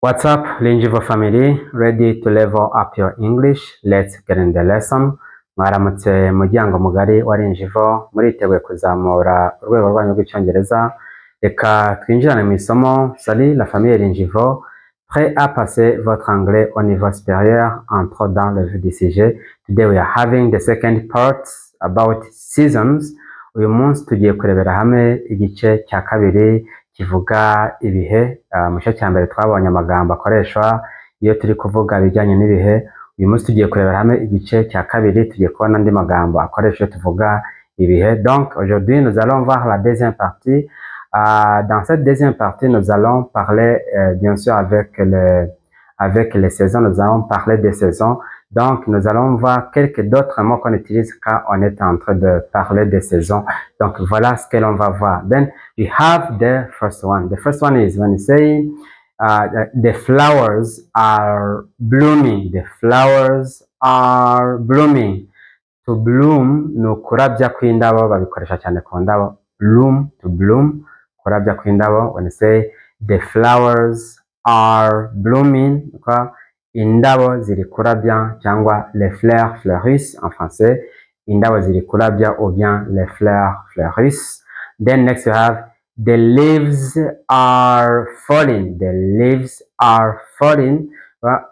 What's up, Linjivo family? Ready to level up your English? Let's get in the lesson. Mwaramutse muryango mugari wa Linjivo, muriteguye kuzamura urwego rwanyu rw'icyongereza. Reka twinjirane mu isomo. Salut la famille Linjivo. Prêt à passer votre anglais au niveau supérieur? Entre dans le vif du sujet. Today we are having the second part about seasons. Uyu munsi tugiye kurebera hamwe igice cya kabiri kivuga ibihe. Mu gice cya mbere twabonye amagambo akoreshwa iyo turi kuvuga ibijyanye n'ibihe. Uyu munsi tugiye kurebera hamwe igice cya kabiri, tugiye kubona andi magambo akoreshwa tuvuga ibihe. Donc aujourd'hui nous allons voir la deuxième partie. Dans cette deuxième partie nous allons parler bien sûr avec les saisons. Nous allons parler des saisons. Donc, nous allons voir quelques d'autres mots qu'on utilise quand on est en train de parler des saisons. Donc, voilà ce que l'on va voir. Then, we have the first one. The first one is when you say the flowers are blooming. The flowers are blooming. To bloom, no kurabya kw'indabo, babikoresha cyane ku ndabo. Bloom, to bloom, kurabya kw'indabo. When you say the flowers are blooming, indabo ziri kurabya cyangwa les fleurs fleurissent en français. Indabo ziri kurabya ou bien les fleurs fleurissent. Then next you have the leaves are falling. The leaves are falling.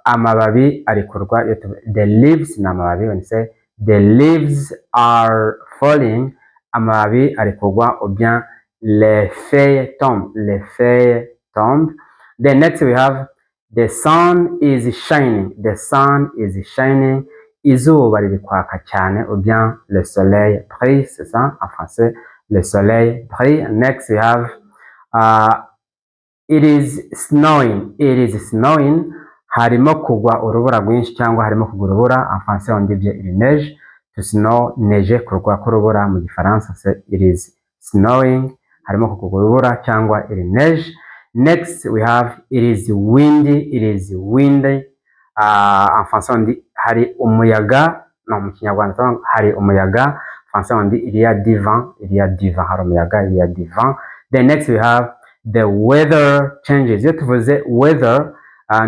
Amababi ari kurwa. The leaves na amababi. When you say the leaves are falling, amababi ari kurwa ou bien les feuilles tombent. Les feuilles tombent. Then next we have the sun is shining. The sun is shining. Izuba riri kwaka cyane ou bien le soleil brille, c'est ça en français, le soleil brille. Next we have it is snowing. It is snowing. Harimo kugwa urubura rwinshi cyangwa harimo kugwa urubura. En français on dit bien il neige. To snow, neige, kugwa k'urubura mu gifaransa c'est it is snowing. Harimo kugwa urubura cyangwa il neige. Next, we have it is windy. It is windy. En français, on dit hari umuyaga. Non, mu kinyarwanda hari umuyaga. En français, on dit il y a du vent. Il y a du vent. Hari umuyaga, il y a du vent. Then next, we have the weather changes. Iyo tuvuze weather,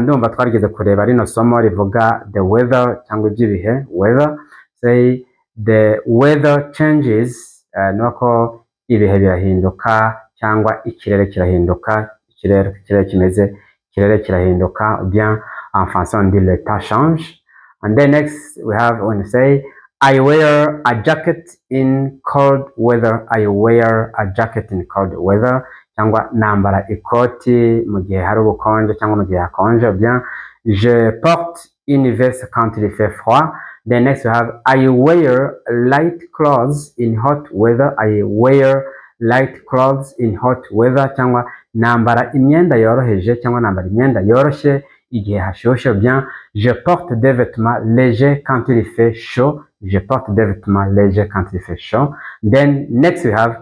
ndumva twarigeze kureba rino somo rivuga the weather cyangwa iby'ibihe. Weather, say the weather changes. Nuko ibihe birahinduka cyangwa ikirere kirahinduka. Ikirere kimeze, ikirere kirahinduka, ou bien en français on dit le temps change. And then next we have when you say I wear a jacket in cold weather. I wear a jacket in cold weather. Cyangwa nambara ikoti mu gihe hari ubukonje cyangwa mu gihe hakonje, ou bien je porte une veste quand il fait froid. Then next we have I wear light clothes in hot weather. I wear light clothes in hot weather. Cyangwa nambara imyenda yoroheje cyangwa nambara imyenda yoroshye igihe hashyushye. Bien, je porte des vêtements légers quand il fait chaud. Je porte des vêtements légers quand il fait chaud. Then next we have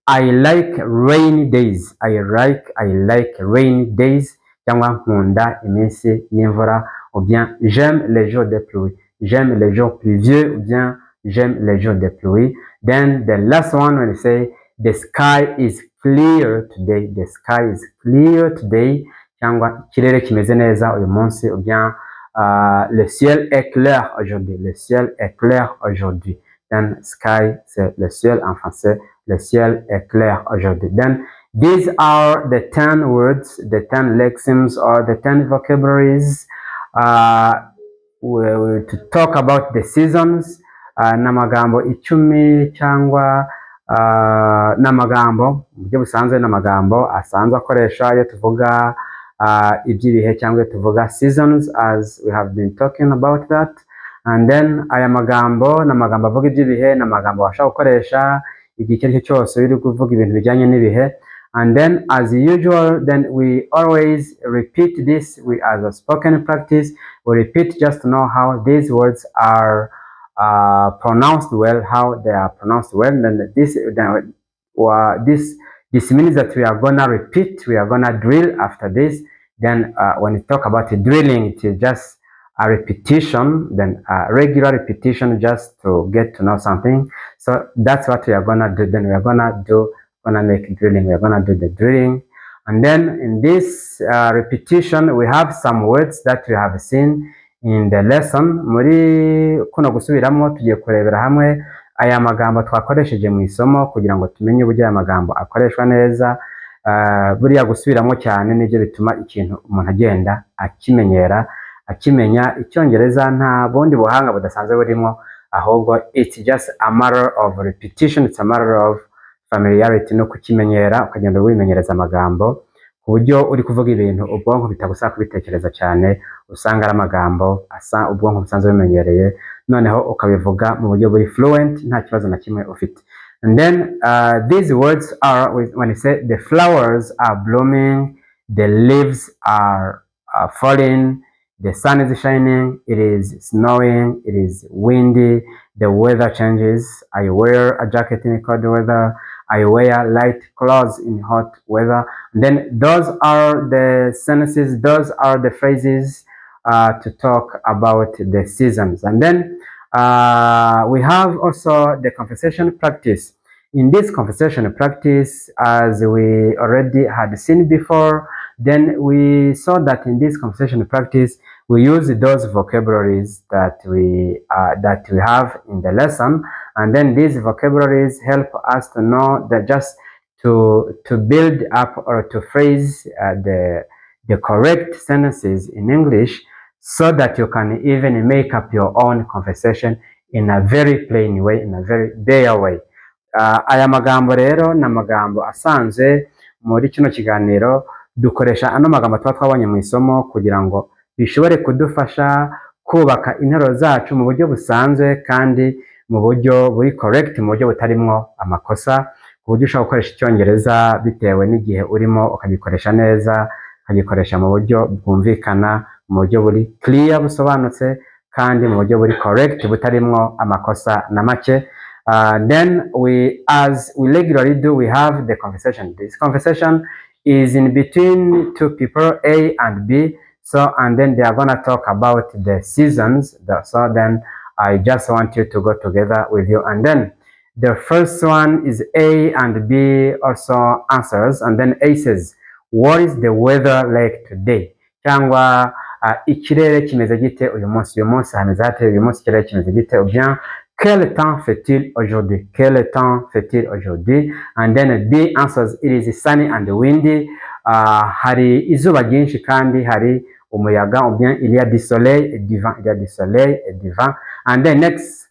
I like rainy days. I like rainy days. Cyangwa nkunda iminsi y'imvura, ou bien j'aime les jours de pluie. J'aime les jours pluvieux, ou bien j'aime les jours de pluie. Then the last one when you say the sky is clear today. The sky is clear today. Cyangwa ikirere kimeze neza uyu munsi, ou bien le ciel est clair aujourd'hui. Le ciel est clair aujourd'hui. Then sky c'est le ciel en français. Le ciel est clair aujourd'hui. Then these are the 10 words, the 10 lexemes or the 10 vocabularies to talk about the seasons. N'amagambo 10 cyangwa n'amagambo mu buryo busanzwe, n'amagambo asanzwe akoresha iyo tuvuga iby'ibihe cyangwa iyo tuvuga seasons, as we have been talking about that. And then aya magambo n'amagambo avuga iby'ibihe, n'amagambo washaka gukoresha igihe icyo ari cyo cyose uri kuvuga ibintu bijyanye n'ibihe. And then as usual, then we always repeat this. We as a spoken practice, we repeat just to know how these words are pronounced well, how they are pronounced well. Then this means that we are gonna repeat, we are gonna drill after this. Then when you talk about drilling, it is just a repetition, then a regular repetition just to get to know something. So that's what we are gonna do. Then we are gonna make drilling. We are gonna do the drilling. And then in this repetition, we have some words that we have seen in the lesson. Muri kuno gusubiramo tugiye kurebera hamwe aya magambo twakoresheje mu isomo kugira ngo tumenye uburyo aya magambo akoreshwa neza. Buriya gusubiramo cyane nibyo bituma ikintu umuntu agenda akimenyera, akimenya. Icyongereza nta bundi buhanga budasanzwe burimo, ahubwo it's just a matter of repetition, it's a matter of familiarity, no kukimenyera ukagenda wimenyereza amagambo ku buryo uri kuvuga ibintu ubwonko bitagusaba kubitekereza cyane, usanga ari amagambo asa ubwonko busanzwe bimenyereye, noneho ukabivuga mu buryo buri fluent nta kibazo na kimwe ufite. And then these words are, when you say the flowers are blooming, the leaves are falling, the sun is shining, it is snowing, it is windy, the weather changes, I wear a jacket in cold weather, I wear light clothes in hot weather. And then those are the sentences, those are the phrases to talk about the seasons. And then we have also the conversation practice. In this conversation practice, as we already had seen before, then we saw that in this conversation practice, we use those vocabularies that we have in the lesson, and then these vocabularies help us to know that just to build up or to phrase the correct sentences in English, so that you can even make up your own conversation in a very plain way, in a very bare way. Aya magambo rero na magambo asanzwe muri kino kiganiro. Dukoresha ano magambo twabonye mu isomo kugira ngo bishobore kudufasha kubaka interuro zacu mu buryo busanzwe kandi mu buryo buri correct, mu buryo butarimwo amakosa, ku buryo ushobora gukoresha icyongereza bitewe n'igihe urimo ukagikoresha neza, ukagikoresha mu buryo bwumvikana, mu buryo buri clear busobanutse, kandi mu buryo buri correct butarimwo amakosa na make. Then as we regularly do, we have the conversation. This conversation is in between two people, A and B. So, and then they are going to talk about the seasons. So then I just want you to go together with you. And then the first one is A and B also answers. And then A says, what is the weather like today? Cyangwa ikirere kimeze gite uyu munsi? Uyu munsi hameze hate? Uyu munsi ikirere kimeze gite? Ou bien, quel temps fait-il aujourd'hui? Quel temps fait-il aujourd'hui? And then B answers, it is sunny and windy. Hari izuba ryinshi kandi hari umuyaga. Ou bien, il y a du soleil et du vent. Il y a du soleil et du vent. And then next,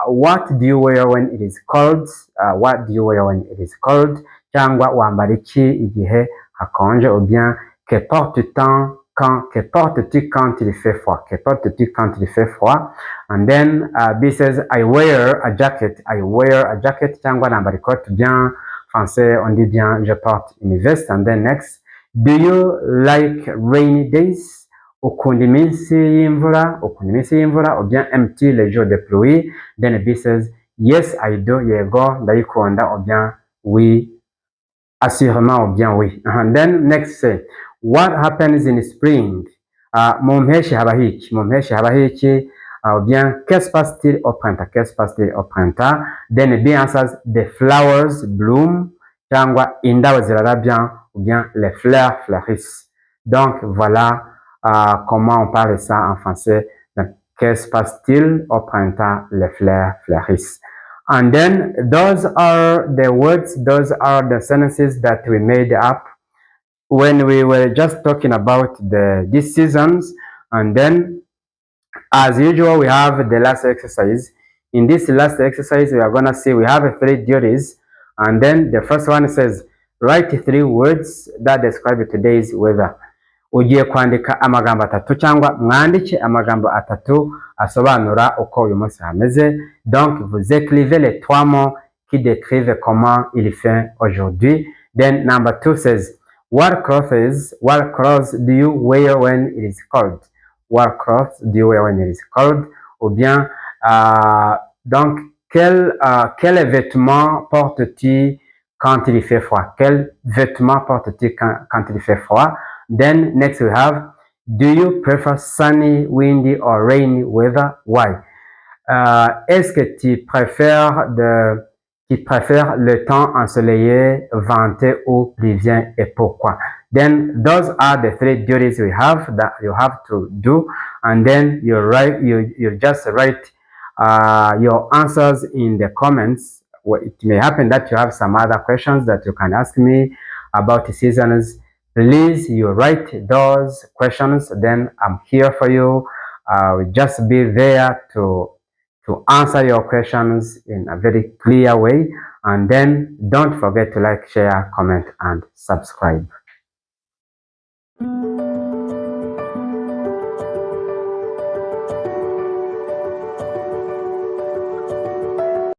what do you wear when it is cold? What do you wear when it is cold? Cyangwa wambara iki igihe hakonje? Ou bien, que portes-tu quand il fait froid? Que portes-tu quand il fait froid? And then B says, I wear a jacket. I wear a jacket. Cyangwa nambara ikoti. Bien français, on dit bien, je porte une veste. And then next, do you like rainy days? Ukunda iminsi y'imvura? Ukunda iminsi y'imvura? Ou bien aimes-tu les jours de pluie? Then B says, yes, I do. Yego, ndayikunda. Ou bien oui, assurément. Ou bien oui. And then next say, what happens in spring? Mu mpeshyi haba hiki? Mu mpeshyi haba hiki? Ou bien, que se passe-t-il au printemps? Que se passe-t-il au printemps? Then B answers, the flowers bloom. Cyangwa indabo zirarabya. Ou bien, les fleurs fleurissent. Donc, voilà comment on parle ça en français. Donc, que se passe-t-il au printemps? Les fleurs fleurissent. And then, those are the words, those are the sentences that we made up when we were just talking about these seasons. And then, as usual, we have the last exercise. In this last exercise, we are going to see we have 3 duties. And then the first one says, write 3 words that describe today's weather. Ugiye kwandika amagambo 3 cyangwa mwandike amagambo 3 asobanura uko uyu munsi hameze. Donc, vous écrivez les 3 mots qui décrivent comment il fait aujourd'hui. Then number 2 says, what clothes do you wear when it is cold? What clothes do you wear when it is cold? Ou bien, donc, quel vêtement portes-tu quand il fait froid? Quel vêtement portes-tu quand il fait froid? Then next we have, do you prefer sunny, windy or rainy weather? Why? Est-ce que tu préfères qui préfèrent le temps ensoleillé, venté ou pluvieux et pourquoi. Then those are the 3 duties we have that you have to do, and then you just write your answers in the comments. It may happen that you have some other questions that you can ask me about the seasons. Please, you write those questions, then I'm here for you. Just be there to answer your questions in a very clear way. And then don't forget to like, share, comment, and subscribe.